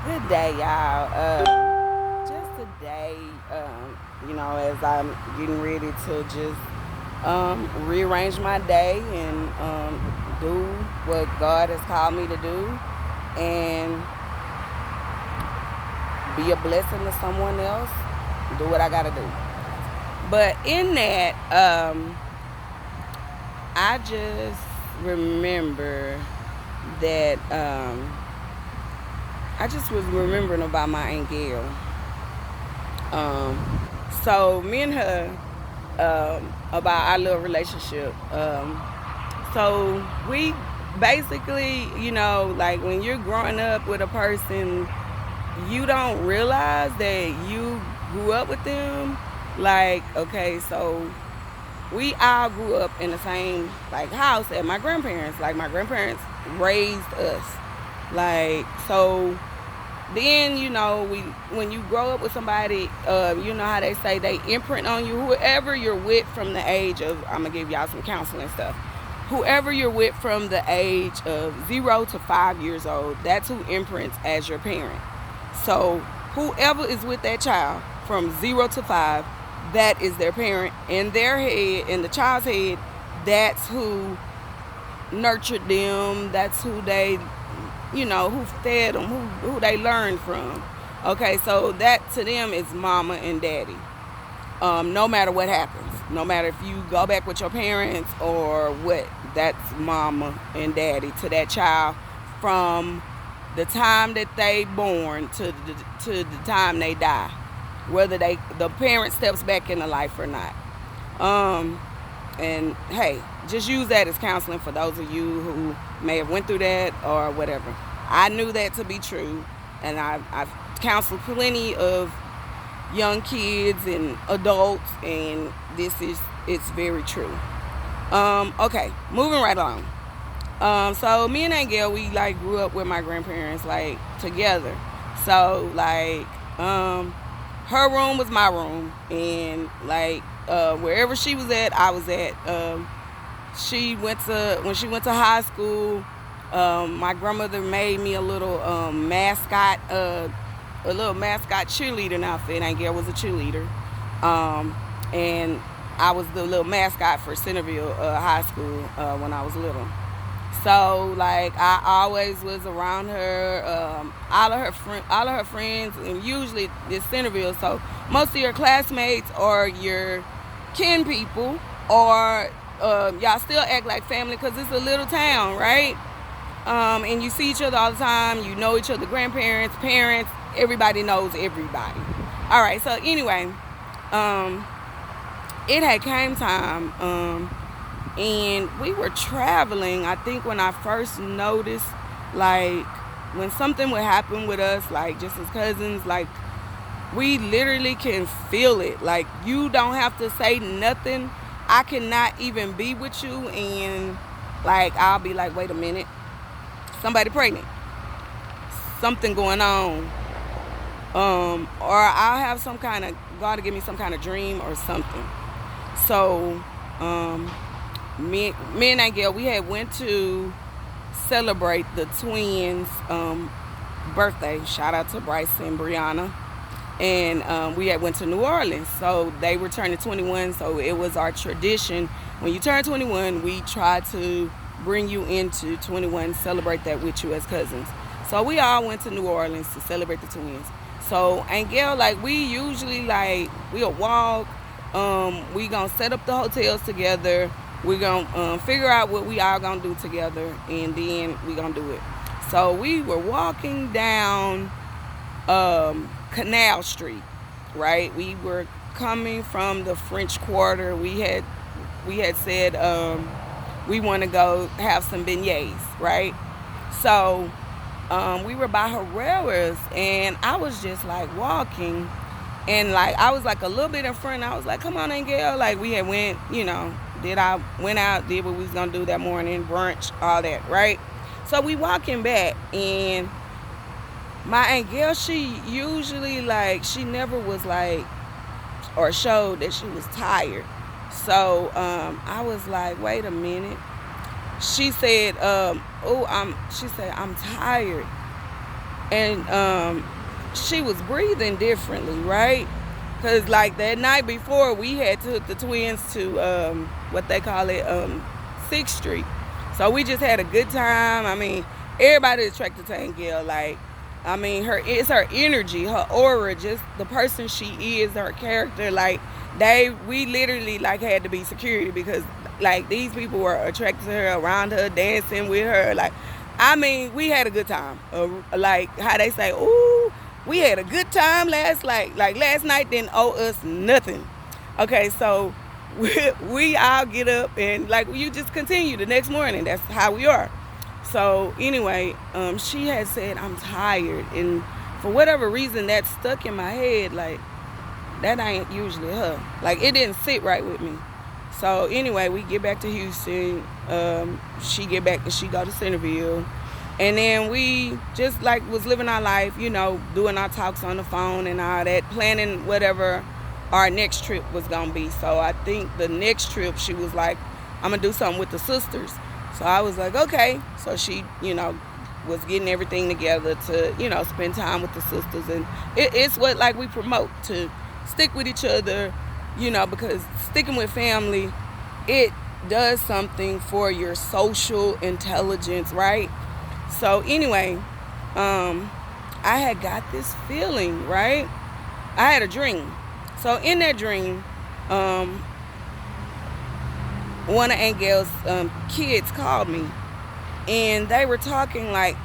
Good day, y'all. Just today, as I'm getting ready to just rearrange my day and do what God has called me to do and be a blessing to someone else, do what I got to do. But in that, I just remember that I just was remembering about my Aunt Gail. So me and her about our little relationship. So we basically, like when you're growing up with a person, you don't realize that you grew up with them. Like, okay, so we all grew up in the same like house at my grandparents. Like my grandparents raised us. Like so then we when you grow up with somebody, you know how they say they imprint on you. Whoever you're with from the age of, I'm gonna give y'all some counseling stuff. Whoever you're with from the age of 0 to 5 years old, that's who imprints as your parent. So whoever is with that child from 0 to 5, that is their parent. In their head, in the child's head, that's who nurtured them. That's who they, who fed them, who they learned from. Okay, so that to them is mama and daddy. No matter what happens, no matter if you go back with your parents or what, that's mama and daddy to that child from the time that they born to the time they die, whether the parent steps back into life or not. And hey, just use that as counseling for those of you who may have went through that or whatever. I knew that to be true, and I've counseled plenty of young kids and adults, and it's very true. Okay, moving right along. So me and Aunt Gail, we like grew up with my grandparents like together. So like, her room was my room, and like wherever she was at, I was at. When she went to high school, my grandmother made me a little mascot, a little mascot cheerleading outfit. Aunt Gail was a cheerleader, and I was the little mascot for Centerville High School when I was little. So like I always was around her, all of her friends, and usually this Centerville. So most of your classmates or your kin people, or y'all still act like family because it's a little town, right? And you see each other all the time. You know each other, grandparents, parents. Everybody knows everybody. All right. So anyway, it had came time. And we were traveling. I think when I first noticed, like, when something would happen with us, like, just as cousins, like, we literally can feel it. Like, you don't have to say nothing. I cannot even be with you, and, like, I'll be like, wait a minute. Somebody pregnant. Something going on. Or I'll have some kind of, God to give me some kind of dream or something. So, me and Aunt Gail, we had went to celebrate the twins' birthday. Shout out to Bryce and Brianna. And we had went to New Orleans. So they were turning 21. So it was our tradition. When you turn 21, we try to bring you into 21, celebrate that with you as cousins. So we all went to New Orleans to celebrate the twins. So Aunt Gail, like, we usually, like, we'll walk. We gonna set up the hotels together. We're going to figure out what we all going to do together, and then we're going to do it. So we were walking down Canal Street, right? We were coming from the French Quarter. We had said we want to go have some beignets, right? So we were by Herrera's, and I was just like walking, and like I was like a little bit in front. I was like, come on, Aunt Gail. Like we had went, went out, did what we was gonna do that morning, brunch, all that, right? So we walking back, and my Aunt Gail, she usually, like, she never was like, or showed that she was tired. So I was like, wait a minute. She said, she said, I'm tired. and she was breathing differently, right? Because like that night before, we had took the twins to what they call it, 6th Street. So we just had a good time. I mean, everybody attracted to Angel. Like, I mean, it's her energy, her aura, just the person she is, her character. Like, we literally like had to be security because like these people were attracted to her, around her, dancing with her. Like, I mean, we had a good time. Like how they say, ooh, we had a good time last night. Like last night didn't owe us nothing. Okay, so we all get up and like you just continue the next morning. That's how we are. So anyway, she had said I'm tired, and for whatever reason that stuck in my head. Like that ain't usually her. Like it didn't sit right with me. So anyway, we get back to Houston. She get back and she go to Centerville. And then we just like was living our life, you know, doing our talks on the phone and all that, planning whatever our next trip was gonna be. So I think the next trip she was like, I'm gonna do something with the sisters. So I was like, okay. So she, you know, was getting everything together to, you know, spend time with the sisters. And it's what like we promote, to stick with each other, you know, because sticking with family, it does something for your social intelligence, right? So anyway, I had got this feeling, right? I had a dream. So in that dream, one of Angel's kids called me, and they were talking like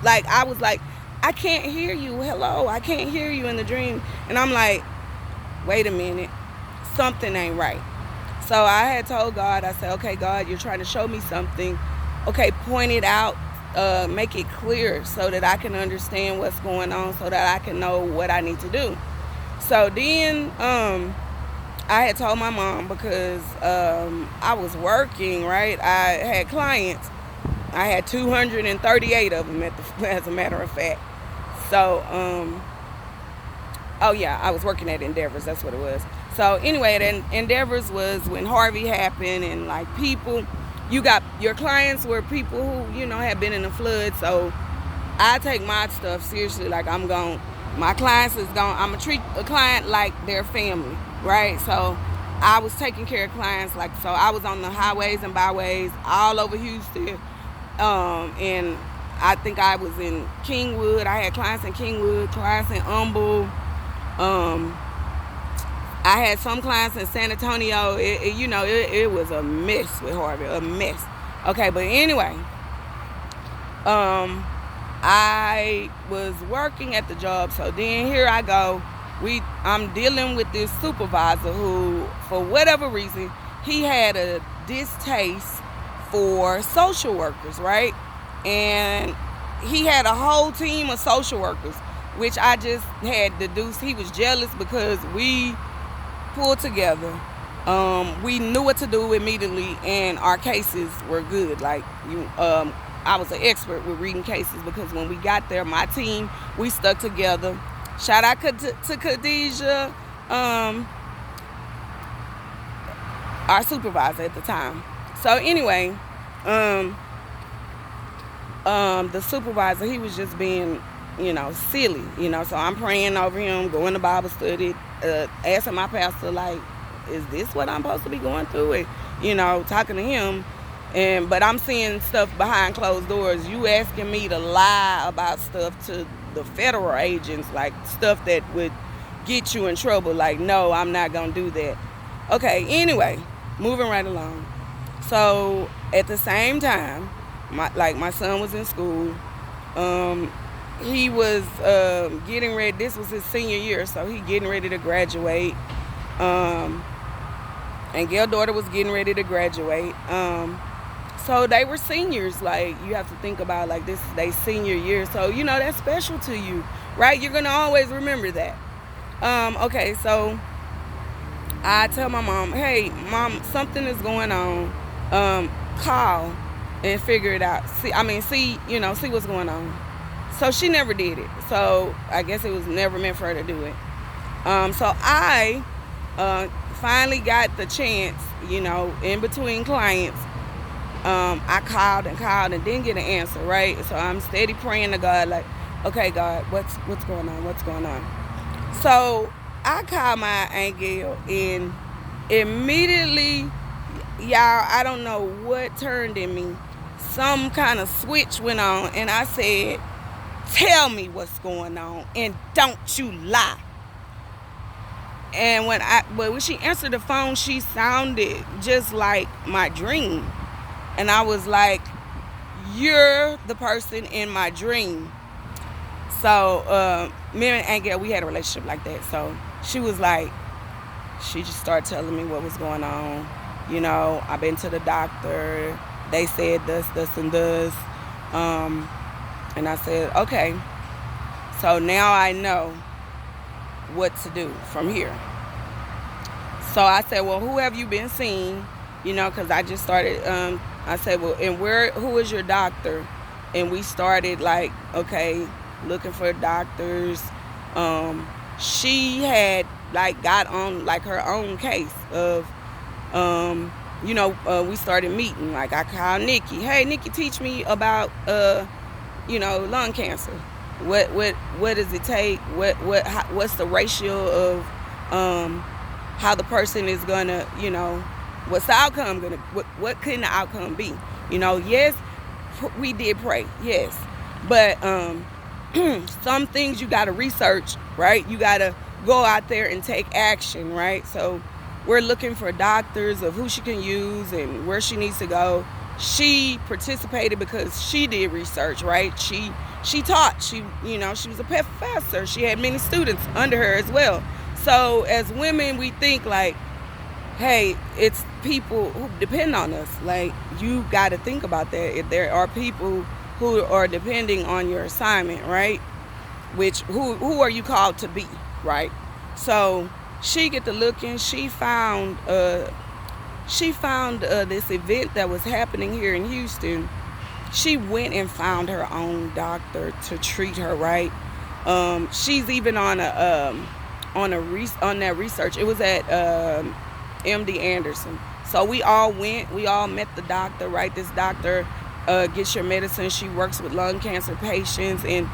I was like, I can't hear you. Hello, I can't hear you in the dream. And I'm like, wait a minute, something ain't right. So I had told God, I said, okay, God, you're trying to show me something. Okay, point it out, make it clear so that I can understand what's going on, so that I can know what I need to do. So then I had told my mom because I was working, right? I had clients. I had 238 of them as a matter of fact. So, oh yeah, I was working at Endeavors. That's what it was. So anyway, then Endeavors was when Harvey happened, and like people, you got your clients were people who, you know, have been in the flood. So I take my stuff seriously. Like my clients I'm gonna treat a client like their family, right? So I was taking care of clients. Like, so I was on the highways and byways all over Houston. And I think I was in Kingwood. I had clients in Kingwood, clients in Humble. I had some clients in San Antonio. It was a mess with Harvey, a mess. Okay, but anyway, I was working at the job. So then here I go. I'm dealing with this supervisor who, for whatever reason, he had a distaste for social workers, right? And he had a whole team of social workers, which I just had deduced he was jealous because we pulled together. We knew what to do immediately, and our cases were good. Like I was an expert with reading cases because when we got there, my team, we stuck together. Shout out to Khadijah, our supervisor at the time. So anyway, the supervisor, he was just being, silly, So I'm praying over him, going to Bible study, asking my pastor, like, is this what I'm supposed to be going through? And, talking to him. But I'm seeing stuff behind closed doors. You asking me to lie about stuff to the federal agents, like stuff that would get you in trouble. Like, no, I'm not going to do that. Okay, anyway, moving right along. So at the same time, my son was in school. He was getting ready. This was his senior year, so he getting ready to graduate. And Gail's daughter was getting ready to graduate. So they were seniors. Like, you have to think about, like, this is their senior year. So, that's special to you, right? You're going to always remember that. Okay, so I tell my mom, hey, Mom, something is going on. Call and figure it out. See what's going on. So she never did it. So I guess it was never meant for her to do it. So I finally got the chance, in between clients, I called and didn't get an answer, right? So I'm steady praying to God, like, okay, God, what's going on? What's going on? So I called my Aunt Gail, and immediately, y'all, I don't know what turned in me. Some kind of switch went on, and I said, tell me what's going on, and don't you lie. And when she answered the phone, she sounded just like my dream. And I was like, you're the person in my dream. So me and Aunt Gail, we had a relationship like that. So she was like, she just started telling me what was going on. You know, I've been to the doctor. They said this, and this. And I said, okay. So now I know what to do from here. So I said, well, who have you been seeing? You know, because I just started, I said, well, and who is your doctor? And we started like, okay, looking for doctors. She had like got on like her own case of, we started meeting. Like I called Nikki. Hey, Nikki, teach me about, lung cancer. What does it take? What's the ratio of how the person is gonna, what's the outcome gonna? What can the outcome be? Yes, we did pray, yes, but some things you gotta research, right? You gotta go out there and take action, right? So we're looking for doctors of who she can use and where she needs to go. She participated because she did research, right? She taught. She was a professor. She had many students under her as well. So as women, we think like, hey, it's people who depend on us. Like, you got to think about that. If there are people who are depending on your assignment, right? Who are you called to be, right? So she get to looking. She found this event that was happening here in Houston. She went and found her own doctor to treat her, right? She's even on that research. It was at MD Anderson. So we all met the doctor, right? This doctor gets your medicine. She works with lung cancer patients, and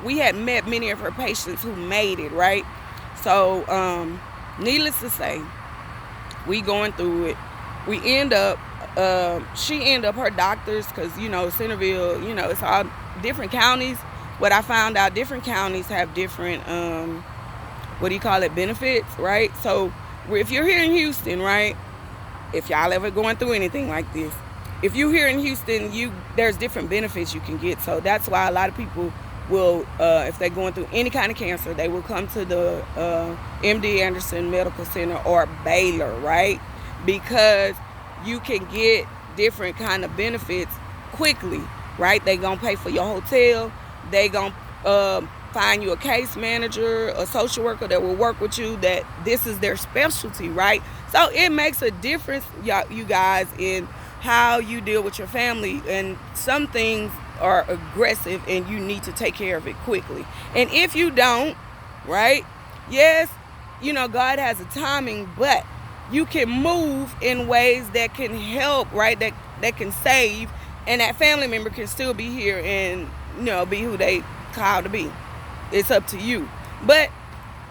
we had met many of her patients who made it, right? So needless to say, we going through it. We end up, her doctors, because, Centerville, it's all different counties. What I found out, different counties have different, benefits, right? So if you're here in Houston, right, if y'all ever going through anything like this, if you're here in Houston, there's different benefits you can get. So that's why a lot of people will, if they're going through any kind of cancer, they will come to the MD Anderson Medical Center or Baylor, right? Because you can get different kind of benefits quickly, right? They gonna pay for your hotel. They gonna find you a case manager, a social worker that will work with you, that this is their specialty, right? So it makes a difference, you guys, in how you deal with your family. And some things are aggressive and you need to take care of it quickly. And if you don't, right, yes, God has a timing, but you can move in ways that can help, right, that can save, and that family member can still be here and, be who they called to be. It's up to you. But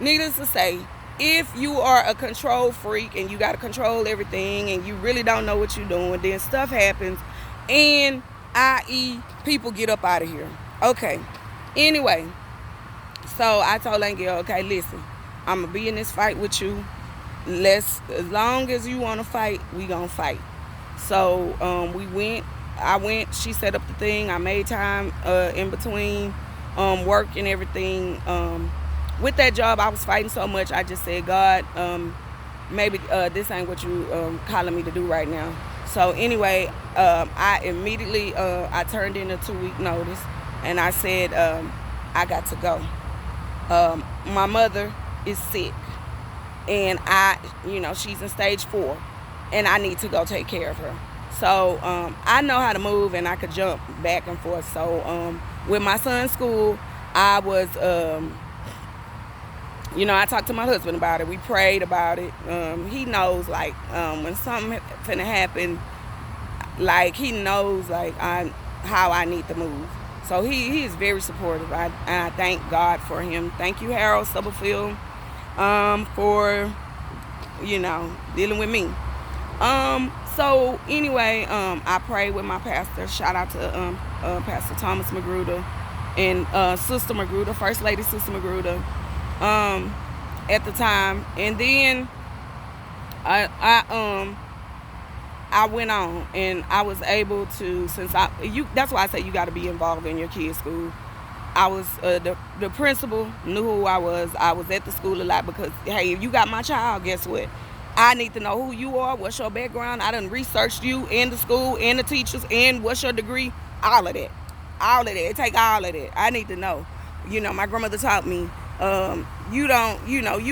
needless to say, if you are a control freak and you got to control everything and you really don't know what you're doing, then stuff happens, and i.e. people get up out of here. Okay. Anyway, so I told Angel, okay, listen, I'm going to be in this fight with you. As long as you want to fight, we going to fight. So I went, she set up the thing. I made time in between work and everything. With that job, I was fighting so much, I just said, God, maybe this ain't what you calling me to do right now. So anyway, I immediately, I turned in a 2-week notice, and I said, I got to go. My mother is sick, and she's in stage 4, and I need to go take care of her. So I know how to move, and I could jump back and forth. So with my son's school, I was I talked to my husband about it. We prayed about it. He knows, like, when something finna happen, like, he knows, like, how I need to move. So he is very supportive. I thank God for him. Thank you, Harold Stubblefield, for, dealing with me. So anyway, I prayed with my pastor. Shout out to Pastor Thomas Magruder and Sister Magruder, First Lady Sister Magruder, at the time. And then I went on, and I was able to, that's why I say you got to be involved in your kids' school. I was, the principal knew who I was. I was at the school a lot because, hey, if you got my child, guess what? I need to know who you are, what's your background. I done researched you and the school and the teachers and what's your degree, all of that. All of that. It take all of that. I need to know. My grandmother taught me, you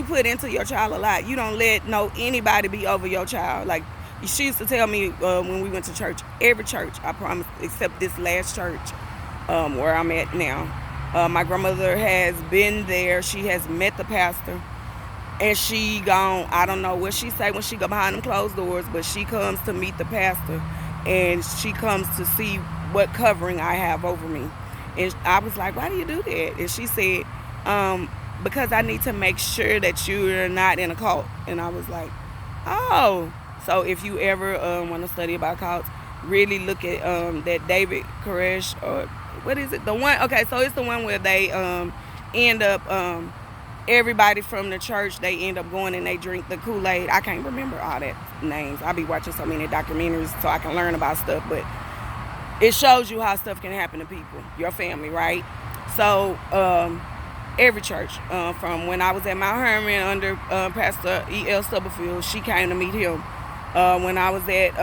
put into your child a lot. You don't let anybody be over your child. Like, she used to tell me when we went to church, every church, I promise, except this last church where I'm at now. My grandmother has been there. She has met the pastor. And she gone, I don't know what she say when she go behind them closed doors, but she comes to meet the pastor. And she comes to see what covering I have over me. And I was like, why do you do that? And she said, because I need to make sure that you're not in a cult. And I was like, oh. So if you ever want to study about cults, really look at that David Koresh, or what is it? The one, okay, so it's the one where they end up, everybody from the church, they end up going and they drink the Kool-Aid. I can't remember all that names. I be watching so many documentaries so I can learn about stuff, but it shows you how stuff can happen to people, your family, right? So every church, from when I was at Mount Hermon under Pastor E.L. Stubblefield, she came to meet him. When I was at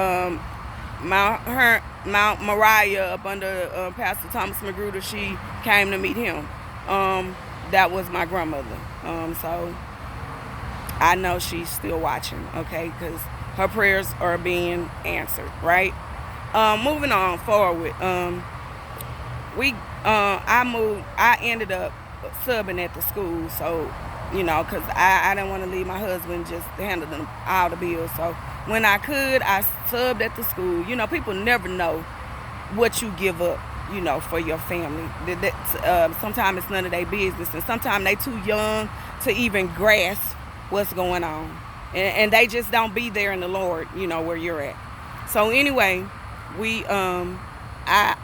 Mount Moriah up under Pastor Thomas Magruder, she came to meet him. That was my grandmother. So I know she's still watching, okay, because her prayers are being answered, right? Moving on forward, I ended up subbing at the school, so, because I didn't want to leave my husband just to handle all the bills. So when I could, I subbed at the school. People never know what you give up, for your family. Sometimes it's none of their business, and sometimes they too young to even grasp what's going on, and they just don't be there in the Lord, where you're at. So anyway, I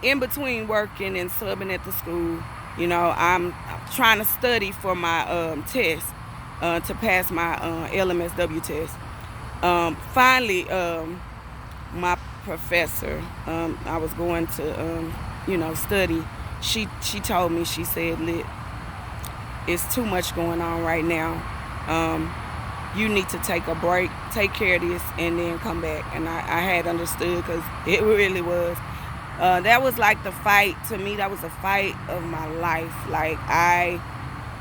in between working and subbing at the school, I'm trying to study for my test to pass my LMSW test. Finally, my professor, I was going to, study. She told me, she said, "Lit, it's too much going on right now. You need to take a break, take care of this, and then come back." And I had understood, because it really was. That was like the fight, to me, that was a fight of my life. Like, I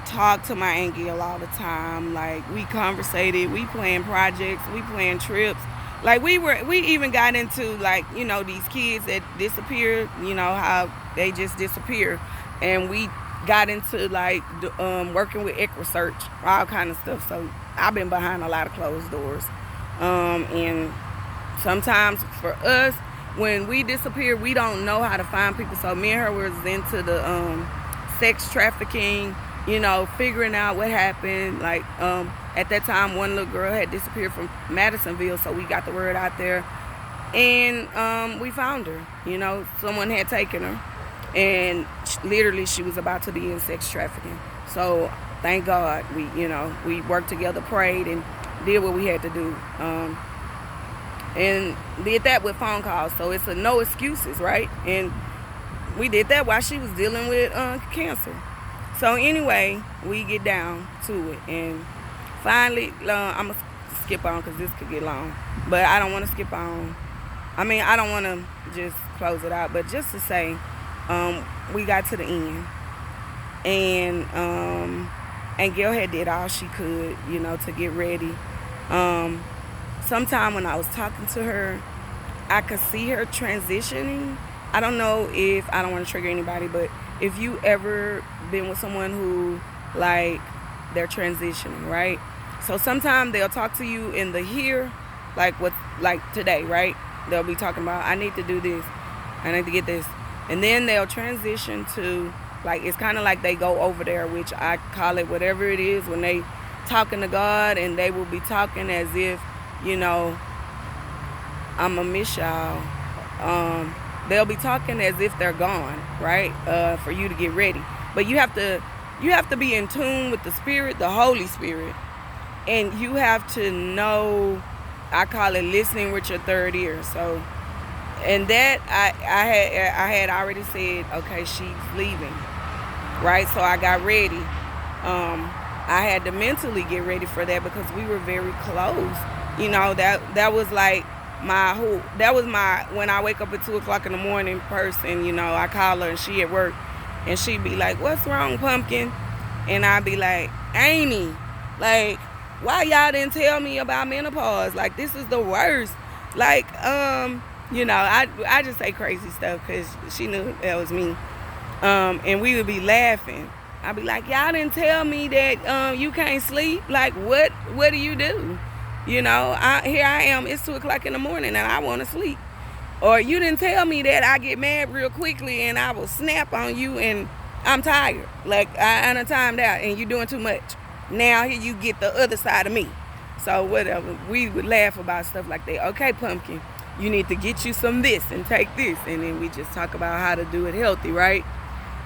talked to my angel all the time. Like, we conversated, we planned projects, we planned trips. Like, we even got into, like, these kids that disappear, how they just disappear. And we got into, like, working with ECResearch, all kind of stuff. So I've been behind a lot of closed doors. And sometimes for us, when we disappear, we don't know how to find people. So me and her was into the sex trafficking, figuring out what happened. Like, at that time, one little girl had disappeared from Madisonville, so we got the word out there. And we found her. Someone had taken her. And literally, she was about to be in sex trafficking. So thank God, we worked together, prayed, and did what we had to do. And did that with phone calls. So it's a no excuses, right? And we did that while she was dealing with cancer. So anyway, we get down to it. And finally, I'm going to skip on because this could get long. But I don't want to skip on. I mean, I don't want to just close it out. But just to say, we got to the end. And Gail had did all she could, to get ready. Sometime when I was talking to her, I could see her transitioning. I don't know if, I don't want to trigger anybody, but if you ever been with someone who, like, they're transitioning, right? So sometimes they'll talk to you in the here, like today, right? They'll be talking about, I need to do this, I need to get this. And then they'll transition to, like, it's kind of like they go over there, which I call it whatever it is, when they talking to God, and they will be talking as if, you know, I'm going to miss y'all. They'll be talking as if they're gone, right? For you to get ready. But you have to be in tune with the Spirit, the Holy Spirit. And you have to know, I call it listening with your third ear. So, and that I had already said, okay, she's leaving, right? So I got ready. I had to mentally get ready for that because we were very close. You know, that was like my when I wake up at 2 o'clock in the morning person, you know, I call her and she at work, and she'd be like, what's wrong, Pumpkin? And I'd be like, Amy, like, why y'all didn't tell me about menopause? Like, this is the worst. Like, you know, I just say crazy stuff because she knew that was me. And we would be laughing. I'd be like, y'all didn't tell me that you can't sleep. Like, what do you do? You know, here I am, it's 2 o'clock in the morning and I want to sleep. Or you didn't tell me that I get mad real quickly and I will snap on you and I'm tired. Like, I done timed out and you're doing too much. Now here you get the other side of me. So whatever, we would laugh about stuff like that. Okay, Pumpkin, you need to get you some this and take this. And then we just talk about how to do it healthy, right?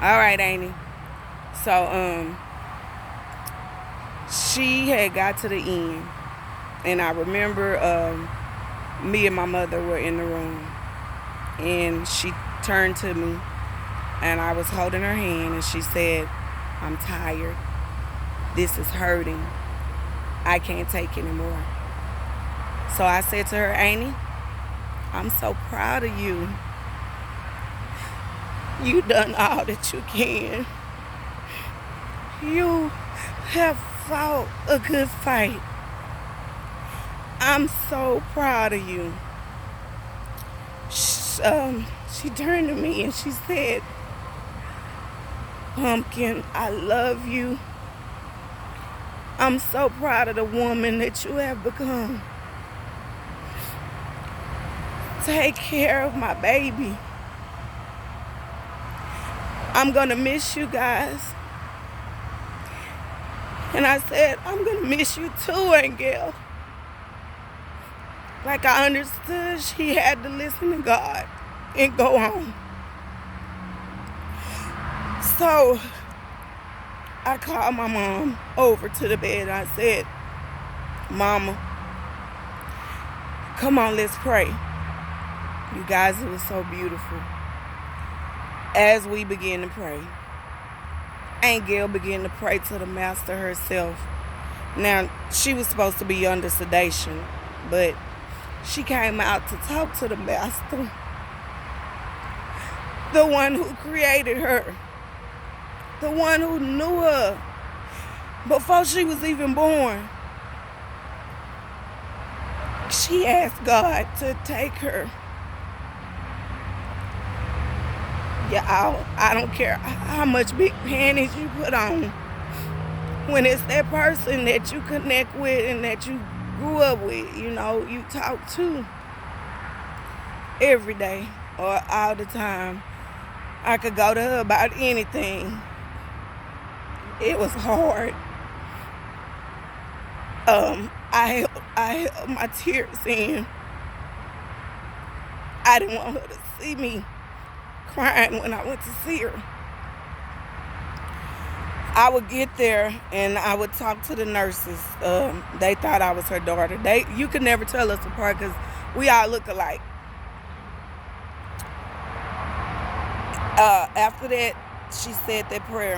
All right, Amy. So she had got to the end. And I remember me and my mother were in the room. And she turned to me. And I was holding her hand. And she said, I'm tired. This is hurting. I can't take anymore. So I said to her, Amy, I'm so proud of you. You done all that you can. You have fought a good fight. I'm so proud of you. She turned to me and she said, Pumpkin, I love you. I'm so proud of the woman that you have become. Take care of my baby. I'm going to miss you guys. And I said, I'm going to miss you too, Angel. Like, I understood she had to listen to God and go on. So I called my mom over to the bed and I said, Mama, come on, let's pray. You guys, it was so beautiful. As we began to pray, Angel began to pray to the Master herself. Now, she was supposed to be under sedation, but she came out to talk to the Master, the one who created her, the one who knew her before she was even born. She asked God to take her. Yeah, I don't care how much big panties you put on. When it's that person that you connect with and that you grew up with, you know, you talk to every day or all the time. I could go to her about anything. It was hard. I held my tears in. I didn't want her to see me crying when I went to see her. I would get there and I would talk to the nurses. They thought I was her daughter. You could never tell us apart because we all look alike. After that, she said that prayer.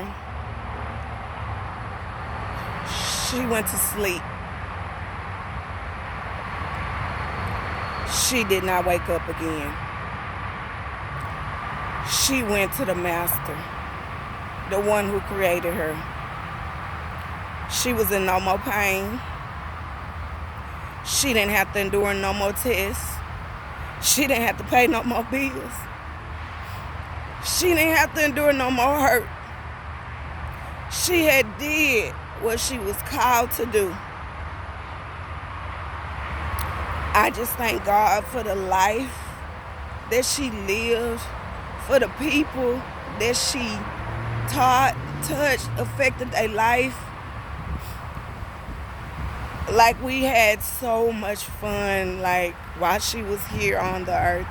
She went to sleep. She did not wake up again. She went to the Master, the one who created her. She was in no more pain. She didn't have to endure no more tests. She didn't have to pay no more bills. She didn't have to endure no more hurt. She had did what she was called to do. I just thank God for the life that she lived, for the people that she taught, touched, affected their life. Like, we had so much fun, like, while she was here on the earth.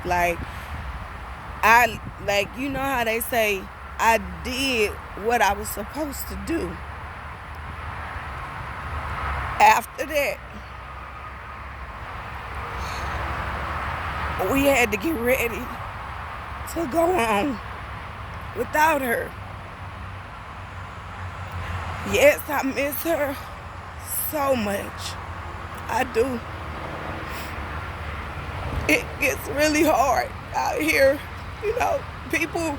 You know how they say, I did what I was supposed to do. After that, we had to get ready to go on without her. Yes, I miss her so much. I do. It gets really hard out here. You know, people,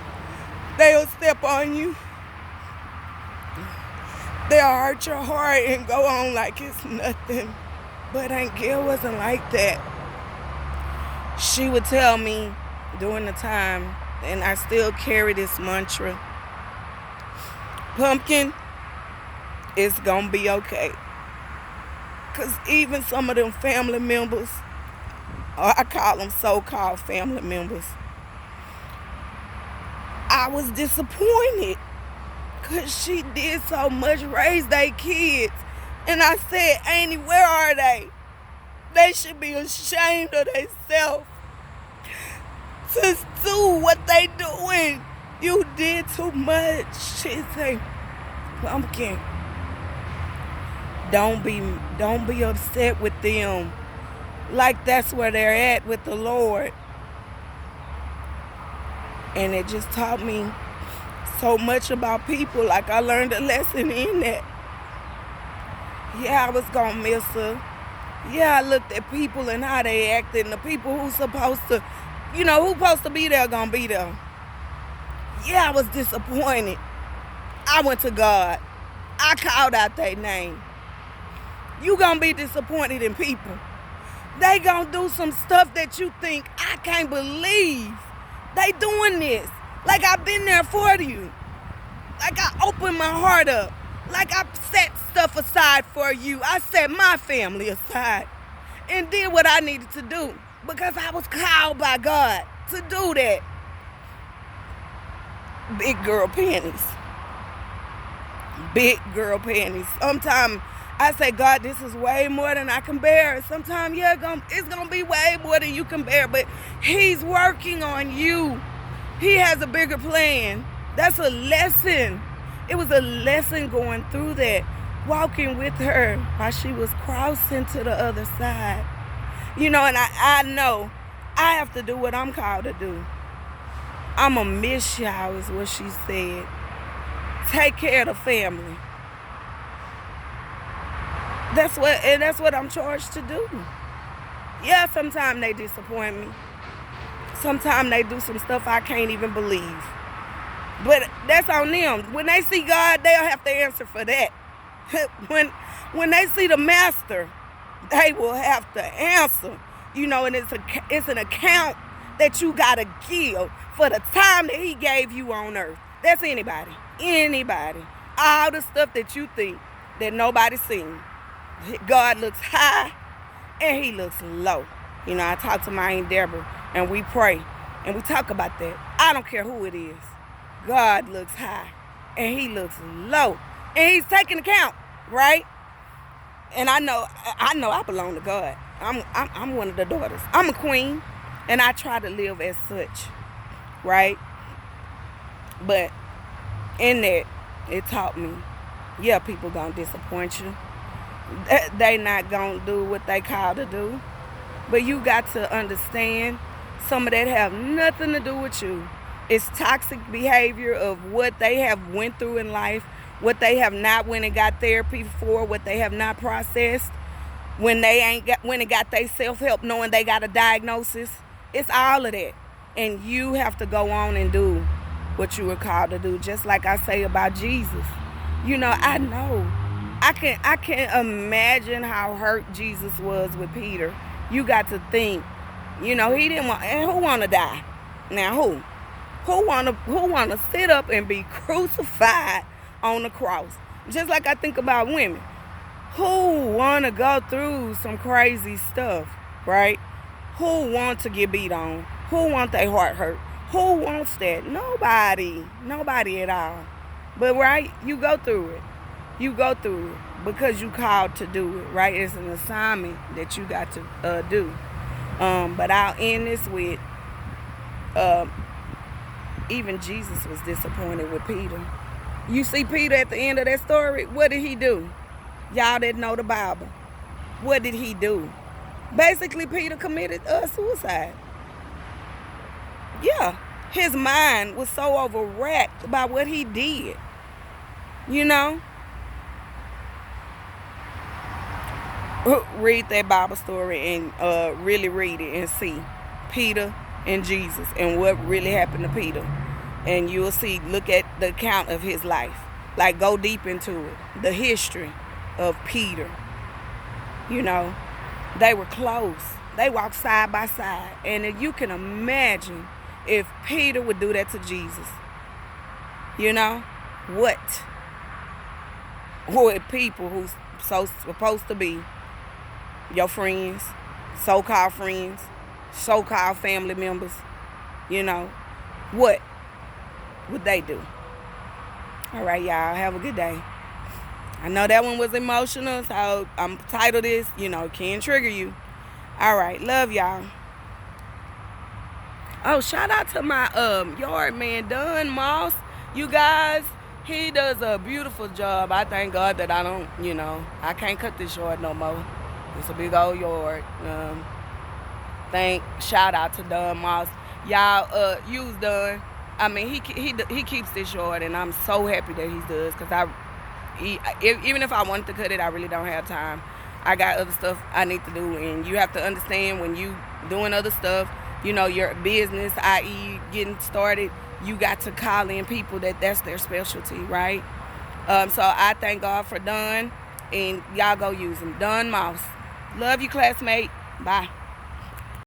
they'll step on you. They'll hurt your heart and go on like it's nothing. But Aunt Gail wasn't like that. She would tell me during the time, and I still carry this mantra, Pumpkin, it's gonna be okay. Because even some of them family members, or I call them so-called family members, I was disappointed because she did so much, raise their kids. And I said, Auntie, where are they? They should be ashamed of themselves to do what they doing. You did too much. She said, Pumpkin, don't be upset with them. Like that's where they're at with the Lord. And it just taught me so much about people. Like, I learned a lesson in that. Yeah, I was gonna miss her. Yeah, I looked at people and how they acted, and the people who's supposed to, who's supposed to be there gonna be there. Yeah, I was disappointed. I went to God. I called out their name. You gonna be disappointed in people. They gonna do some stuff that you think, I can't believe they doing this. Like, I've been there for you. Like, I opened my heart up. Like, I set stuff aside for you. I set my family aside and did what I needed to do because I was called by God to do that. Big girl panties. Big girl panties. Sometimes I say, God, this is way more than I can bear. Sometimes, it's going to be way more than you can bear, but He's working on you. He has a bigger plan. That's a lesson. It was a lesson going through that, walking with her while she was crossing to the other side. And I know I have to do what I'm called to do. I'm going to miss y'all, is what she said. Take care of the family. That's what I'm charged to do. Yeah, sometimes they disappoint me. Sometimes they do some stuff I can't even believe. But that's on them. When they see God, they'll have to answer for that. When they see the Master, they will have to answer. And it's an account that you got to give for the time that He gave you on earth. That's anybody. Anybody. All the stuff that you think that nobody's seen. God looks high and He looks low. I talk to my Aunt Deborah and we pray and we talk about that. I don't care who it is. God looks high and He looks low. And He's taking account, right? And I know I belong to God. I'm one of the daughters. I'm a queen and I try to live as such, right? But in that, it taught me, yeah, people gonna disappoint you. They not gonna do what they call to do. But you got to understand, some of that have nothing to do with you. It's toxic behavior of what they have went through in life, what they have not went and got therapy for, what they have not processed, when they went and got their self-help knowing they got a diagnosis. It's all of that. And you have to go on and do what you were called to do. Just like I say about Jesus. I know. I can imagine how hurt Jesus was with Peter. You got to think, he didn't want, and who want to die? Now who want to sit up and be crucified on the cross? Just like I think about women who want to go through some crazy stuff, right? Who want to get beat on? Who want their heart hurt? Who wants that? Nobody at all. But right, you go through it. You go through it because you called to do it, right? It's an assignment that you got to do. But I'll end this with even Jesus was disappointed with Peter. You see Peter at the end of that story, what did he do? Y'all that know the Bible, what did he do? Basically, Peter committed suicide. Yeah, his mind was so overwrapped by what he did. You know? Read that Bible story and really read it and see Peter and Jesus and what really happened to Peter. And you'll see, look at the account of his life. Like, go deep into it. The history of Peter. You know, they were close. They walked side by side. And if you can imagine if Peter would do that to Jesus. You know, what would people who's so supposed to be your friends, so-called friends, so-called family members, you know, what would they do? All right, y'all, have a good day. I know that one was emotional, so I'm titled this, you know, can trigger you. All right, love y'all. Oh, shout out to my yard man, Don Moss. You guys, he does a beautiful job. I thank God that I don't, you know, I can't cut this yard no more. It's a big old yard. Shout out to Don Moss. Y'all use Don. I mean, he keeps this yard, and I'm so happy that he does, because even if I wanted to cut it, I really don't have time. I got other stuff I need to do, and you have to understand when you doing other stuff, you know, your business, i.e. getting started, you got to call in people that's their specialty, right? So I thank God for Don, and y'all go use him. Don Moss. Love you, classmate. Bye.